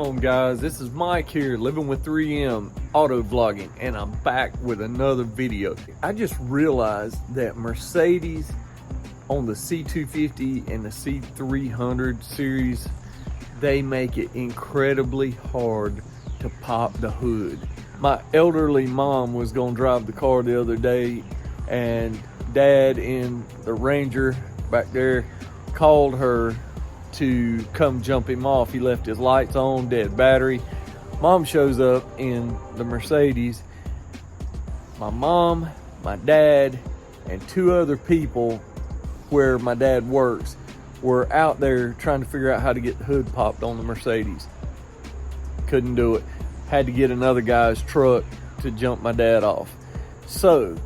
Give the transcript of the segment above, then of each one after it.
on, guys? This is Mike here, living with 3M auto vlogging, and I'm back with another video. I just realized that Mercedes on the C250 and the C300 series, they make it incredibly hard to pop the hood. My elderly mom was gonna drive the car the other day, and Dad in the Ranger back there called her to come jump him off. He left his lights on, dead battery. Mom shows up in the Mercedes. My mom, my dad, and two other people where my dad works were out there trying to figure out how to get the hood popped on the Mercedes. Couldn't do it. Had to get another guy's truck to jump my dad off. So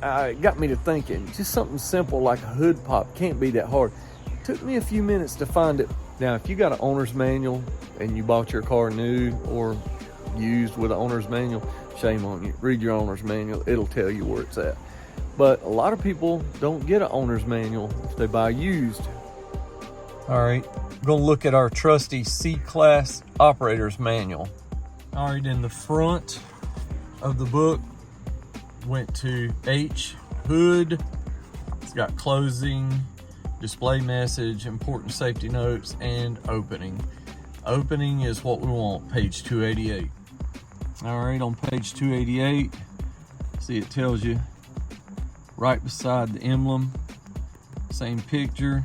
it got me to thinking, just something simple like a hood pop can't be that hard. Took me a few minutes to find it. Now, if you got an owner's manual and you bought your car new or used with an owner's manual, shame on you. Read your owner's manual. It'll tell you where it's at. But a lot of people don't get an owner's manual if they buy used. All right, we're gonna look at our trusty C-Class operator's manual. All right, in the front of the book, went to H, hood. It's got closing, display message, important safety notes, and opening. Opening is what we want, page 288. All right, on page 288, see it tells you right beside the emblem, same picture,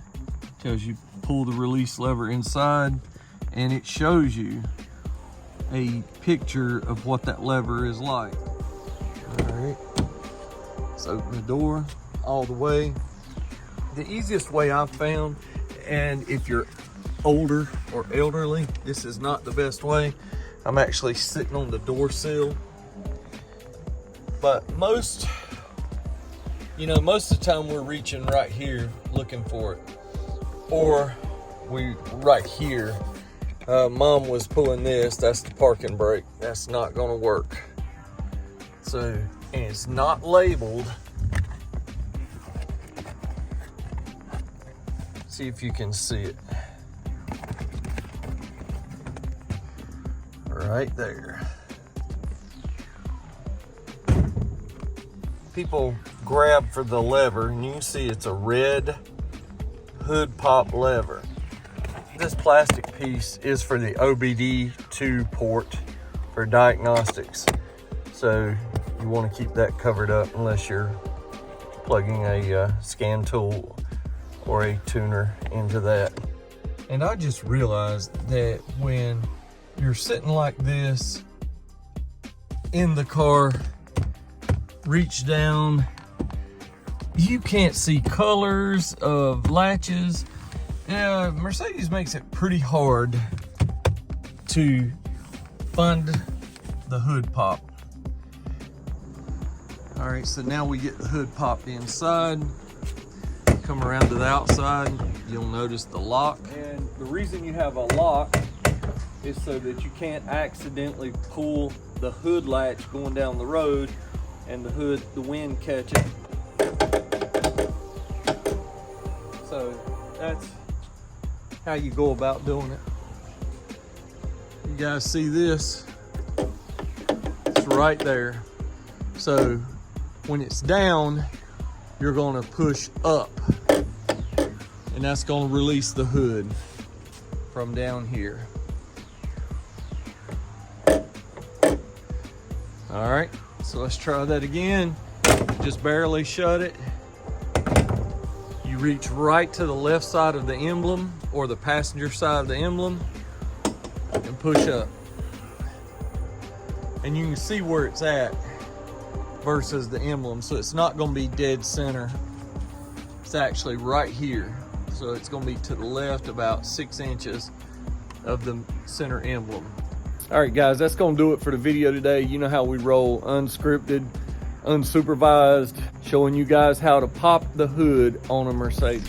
tells you pull the release lever inside, and it shows you a picture of what that lever is like. All right, let's open the door all the way. The easiest way I've found, and if you're older or elderly, this is not the best way. I'm actually sitting on the door sill. But most of the time we're reaching right here looking for it. Or right here. Mom was pulling this, that's the parking brake. That's not gonna work. So, and it's not labeled. See if you can see it. Right there. People grab for the lever, and you can see it's a red hood pop lever. This plastic piece is for the OBD2 port for diagnostics. So you want to keep that covered up unless you're plugging a scan tool or a tuner into that. And I just realized that when you're sitting like this in the car, reach down, you can't see colors of latches. Mercedes makes it pretty hard to find the hood pop. All right, so now we get the hood popped inside. Come around to the outside, you'll notice the lock. And the reason you have a lock is so that you can't accidentally pull the hood latch going down the road and the wind catch it. So that's how you go about doing it. You guys see this? It's right there. So when it's down, you're gonna push up, and that's gonna release the hood from down here. All right, so let's try that again. Just barely shut it. You reach right to the left side of the emblem or the passenger side of the emblem and push up. And you can see where it's at versus the emblem. So it's not gonna be dead center. It's actually right here. So it's gonna be to the left about 6 inches of the center emblem. All right, guys, that's gonna do it for the video today. You know how we roll, unscripted, unsupervised, showing you guys how to pop the hood on a Mercedes.